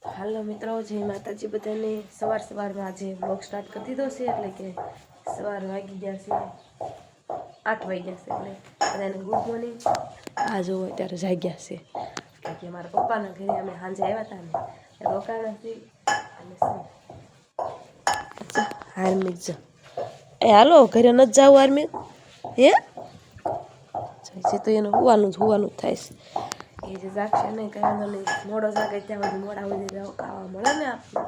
હાલો મિત્રો, જય માતાજી બધાને। સવારમાં આજે બ્લોગ સ્ટાર્ટ કરી દીધો છે, એટલે કે સવાર વાગી ગયા છે 8 વાગ્યા છે, એટલે બધાને ગુડ મોર્નિંગ। આ જો અત્યારે જાગ્યા છે કે મારા પપ્પાના ઘરે અમે સાંજે આવ્યા હતા ને રોકાણા છે અને હાર્મિક જો એ હાલો ઘરે ન જાવ હાર્મિક હે છે તો એનું હોવાનું જ થાય છે। એ જે જાગશે નહીં કઈ વાંધો નહીં, મોડો જાગે ત્યાં બધું મોડા સુધી ખાવા મળે ને આપણે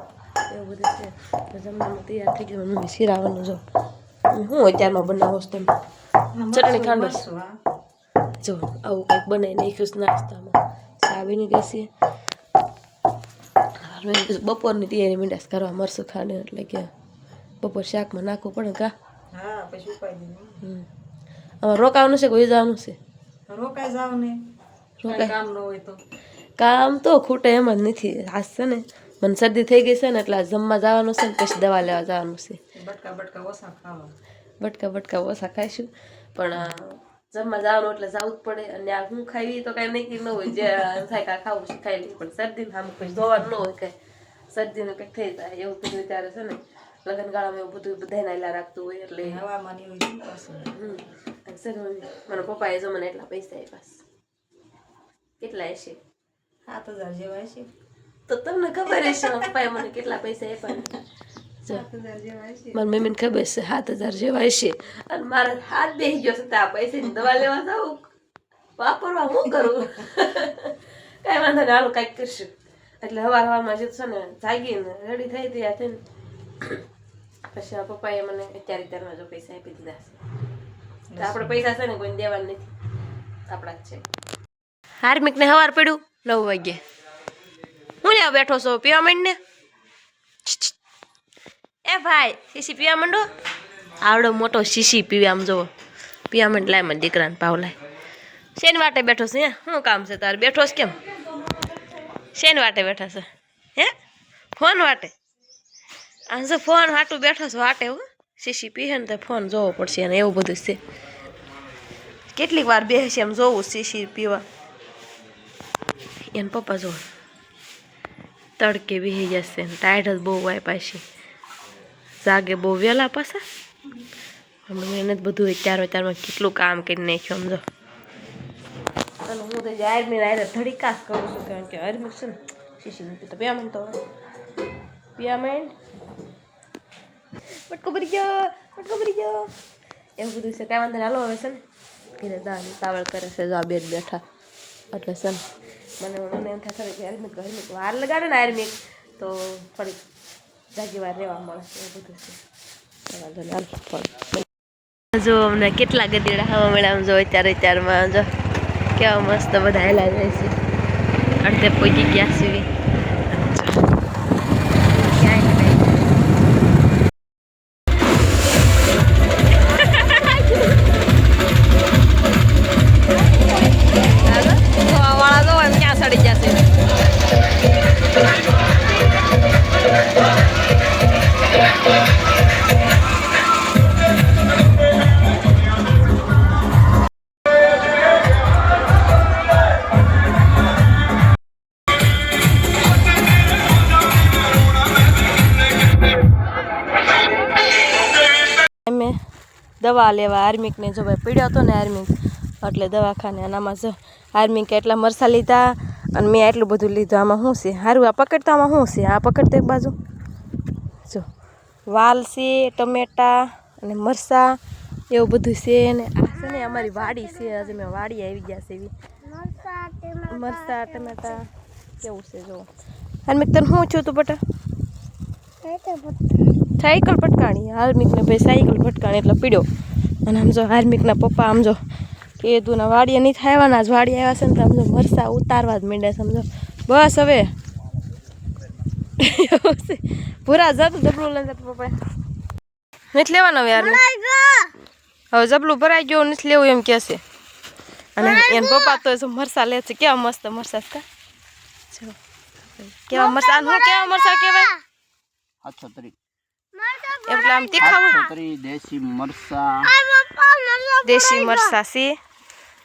એવું બધું છે। તો જમવાનું તૈયાર થઈ ગયું, મમ્મી શીરાવાનું જો હું અત્યારમાં બનાવો છો તમે ચટણી ખાંડો જો આવું કંઈક બનાવી નાખ્યું નાસ્તામાં ચા બની ગઈ છે। બપોરની તૈયારી મીંડાસ કરવા મરસું ખાને એટલે કે બપોર શાકમાં નાખવું પડે કા હા પછી ઉપાય દે આમાં રોકાવાનું છે કોઈ જવાનું છે રોકાઈ જાવ ને કામ ન હોય તો કામ તો ખૂટે એમ જ નથી। આજ છે ને મને શરદી થઈ ગઈ છે ને એટલે જમવા જવાનું છે ને પછી દવા લેવા જવાનું છે। બટકા ઓછા ખાવા બટકા ઓછા ખાઈશું પણ જમવા જવાનું એટલે જવું જ પડે। અને આ હું ખાવી તો કાંઈ નક્કી ન હોય, જે થાય કાંઈ ખાવું છે ખાઈ લઈએ, પણ શરદીને આમ પછી ધોવાનું ન હોય કાંઈ, શરદીનું કંઈક થઈ જાય એવું બધું ત્યારે છે ને લગ્નગાળામાં એવું બધું બધાને આયલા રાખતું હોય એટલે હવામાન એવું સર મારા પપ્પાએ જો મને એટલા પૈસા આપ્યા। કેટલા હશે? 7000 જેવા હશે। તો તમને ખબર હશે પપ્પાએ મને કેટલા પૈસા આપ્યા? 7000 જેવા હશે। મારી મમ્મીને ખબર છે 7000 જેવા હશે। અને મારા હાથ બેસી ગયો છે તો આ પૈસાની દવા લેવા જાઉં વાપરવા હું કરું કાંઈ વાંધો નહીં, હાલો કાંઈક કરશું। એટલે હવારમાં જે છે ને જાગીને રેડી થઈ ત્યાં થઈને પછી પપ્પાએ મને અત્યારમાં જો પૈસા આપી દીધા છે। તો આપણે પૈસા છે ને કોઈને દેવાનું નથી, આપણા જ છે। હાર્મિકને સવાર પડ્યું 9 વાગ્યે, હું લ્યા બેઠો છો પીવા માંડ ને એ ભાઈ શીશી પીવા માંડો, આવડો મોટો શીશી પીવા આમ જો પીવા માંડ લાય મને દીકરાને પાવ લાય। શેન વાટે બેઠો છે હે? શું કામ છે તારે? બેઠો છે કેમ? શેન વાટે બેઠા છે હે? ફોન વાટે? આ જો ફોન વાટું બેઠો છે વાટે હું શીશી પીએ ને તો ફોન જોવો પડશે અને એવું બધું છે। કેટલીક વાર બેસે એમ જોવું શીશી પીવા। એને પપ્પા જો તડકે બેસી જશે ને ટાઈટ જ બહુ વાય પાછી જાગે બહુ વહેલા પાછા મહેનત બધું અત્યારમાં કેટલું કામ કરી નાખ્યું સમજો। અને હું તો આર્મી આરે ધડીકાસ કરું છું કારણ કે આર્મી છે ને શીશી નથી તો પીવા તો પીવા માંડ બટકો ભરી ગયો એવું બધું છે। કાંઈ વાંધો હાલો હવે છે ને ઘરે દાની તાવળ કરે છે જા બેન બેઠા એટલે છે ને મને એમ થાય કે હાર્મિક વાર લગાડે ને હાર્મિક તો થોડીક જાગી વાર રહેવા મળે એવું બધું છે। જો અમને કેટલા ગધેડા હવા મળ્યા જો અત્યારમાં જો કેવા મસ્ત બધા હેલા જાય છે, અડધે પહોંચી ગયા સુધી દવા લેવા હાર્મિકને જો ભાઈ પીડ્યો હતો ને હાર્મિક એટલે દવાખાને આનામાં જો હાર્મિકે એટલા મરસા લીધા અને મેં એટલું બધું લીધું। આમાં શું છે સારું? આ પકડતા આમાં શું છે? આ પકડતો એક બાજુ જો વાલ છે, ટમેટા અને મરસા એવું બધું છે ને આ છે ને અમારી વાડી છે, હજી મેં વાડી આવી ગયા છે એવી મરસા ટમેટા કેવું છે જો। હાર્મિક તને શું છું તું બટા? સાયકલ ભટકાણી હાર્મિકને ભાઈ સાયકલ ભટકાણી એટલે પીડ્યો। અને આમ જો હાર્મિકના પપ્પા આમ જો કીધું ના વાડીએ નહીં થાવાના જ વાડી આવ્યા છે ને તો આમ જો મરસા ઉતારવા જ માંડ્યા સમજો બસ હવે પૂરા જતું જબલું લઈને જતું પપ્પા નથી લેવાનું હવે હાર્મિક હવે જબલું ભરાઈ ગયું નથી લેવું એમ કહેશે। અને એના પપ્પા તો જો મરસા લે છે, કેવા મસ્ત મરસા કા જો કેવા મરસા હું કેવા મરસા કહેવાય? એટલે આમ તીખા દેશી મરસા છે।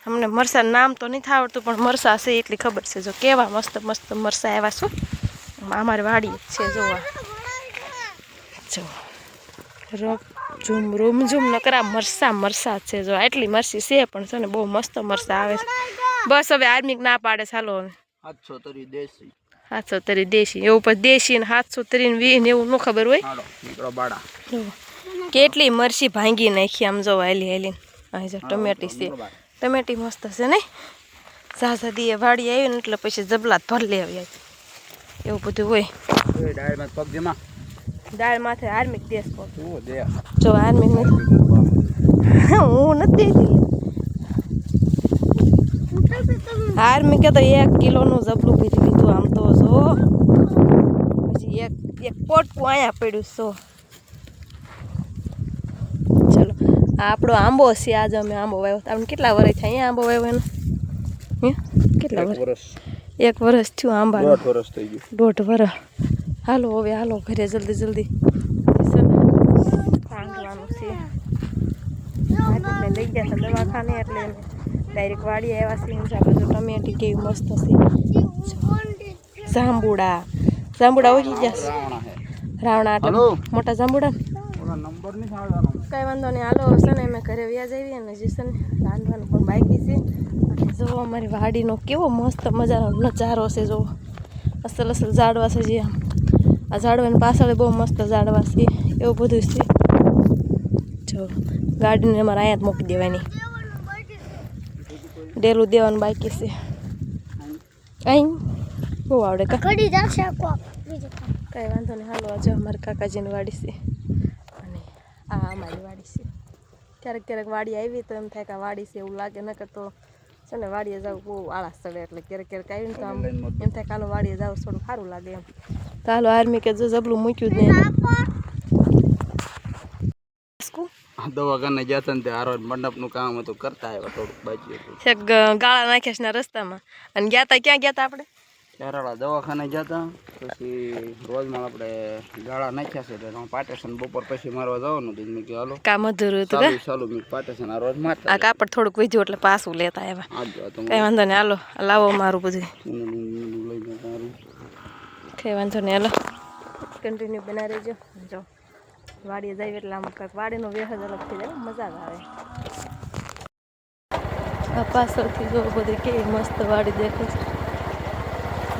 અમને મરસા નામ તો નથી આવડતું પણ મરસા છે એટલી ખબર છે જો કેવા મસ્ત મસ્ત મરસા આવ્યા છું। અમારી વાડી છે જોવા જો રૂમ ઝૂમ ન કરા મરસા છે જો આટલી મરસી છે પણ છે ને બહુ મસ્ત મરસા આવે છે બસ હવે આર્મી ના પાડે ચાલો હવે 730 દેશી એવું પછી દેશી ને 730 ને 20 ને એવું ન ખબર હોય કેટલી મરસી ભાંગી નાખી આમ જો હાલી અહીં જો ટમેટી છે ટમેટી મસ્ત છે ને સાસા વાડી આવી ને એટલે પછી જબલાત ભર લે આવી એવું બધું હોય દાળ માથે આર્મિક દેશ જો આર્મિક હું નથી દેતી આર્મિકે તો 1 કિલોનું જબલું પીધી લીધું આમ તો જો પછી એક પોટકું અહીંયા પડ્યું સો ચલો આપણો આંબો છે આજે અમે આંબો વાવ્યો તમને કેટલા વર્ષ થયા અહીંયા આંબો વાવ્યો એનો કેટલા વર્ષ 1 વર્ષ થયું આંબા 1.5 વર્ષ થઈ ગયું 1.5 વર્ષ હાલો હવે હાલો ઘરે જલ્દી ખાંડવાનું છે લઈ ગયા હતા દવાખાને એટલે ડાયરેક્ટ વાડી આવ્યા છે બાજુ ટમેટી કેવી મસ્ત છે જાંબુડા ઓછી ગયા રાવણા એટલે મોટા જાંબુડા કઈ વાંધો નહીં હાલો છે ને અમે ઘરે વ્યાજ આવી અને જે છે ને રાંધવાનું પણ બાકી છે જો અમારી વાડીનો કેવો મસ્ત મજાનો નજારો છે જો અસલ ઝાડવા છે જે આ ઝાડવાની પાછળ બહુ મસ્ત ઝાડવા છે એવું બધું છે જો ગાડીને અમારે અહીંયા જ મૂકી દેવાની ડેલું દેવાનું બાકી છે અહીં બહુ આવડે કઈ વાંધો નહીં હાલો આજે અમારા કાકાજીની વાડી છે અને આ અમારી વાડી છે ક્યારેક વાડી આવી તો એમ થાય કે વાડી છે એવું લાગે નકર તો છે ને વાડીએ જાવ બહુ આળસ ચડે એટલે ક્યારેક આવીને તો આમ એમ થાય કાલો વાડીએ જાવ થોડું સારું લાગે એમ તો હાલો આર્મી કે જો જબલું મૂક્યું જ નહીં દવાખાને જતા ને હારો મંડપનું કામ હતું કરતા આવ્યા થોડુંક બાજુ છે ગાળા નાખ્યા છે રસ્તામાં અને ગયા તા ક્યાં ગયા તા આપણે કેરાળા દવાખાને જતા પછી રોજમાં આપણે ગાળા નાખ્યા છે તો પાટેશન બપોર પછી મારવા જવાનું હતું મેં કીધું હાલો કામ અધૂરું હતું ચાલુ મેં પાટેશન આ રોજ મારતા આ કાપડ થોડુંક વધ્યું એટલે પાછું લેતા આવ્યા કઈ વાંધો નહીં હાલો લાવો મારું બધું કઈ વાંધો નહીં હાલો કન્ટિન્યુ બનાવી રહેજો જો વાડીએ જાય એટલે આમ કાંઈક વાડીનો વેહ જ અલગ થઈ જાય મજા જ આવે આ પાછળથી જો બધી કેવી મસ્ત વાડી દેખે છે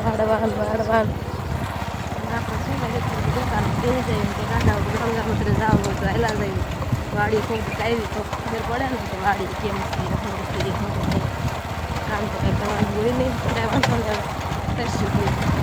વાડવાન આપણે છે ને દુકાન જઈ જઈએ કે કાકા ગંગા મંદિરે જવું હોય તો એલા જઈએ વાડી થોડીક આવી તો ખબર પડે ને કે વાડી કેમ છે કામ તો કંઈ કરવાનું હોય નહીં વાંધો કરશું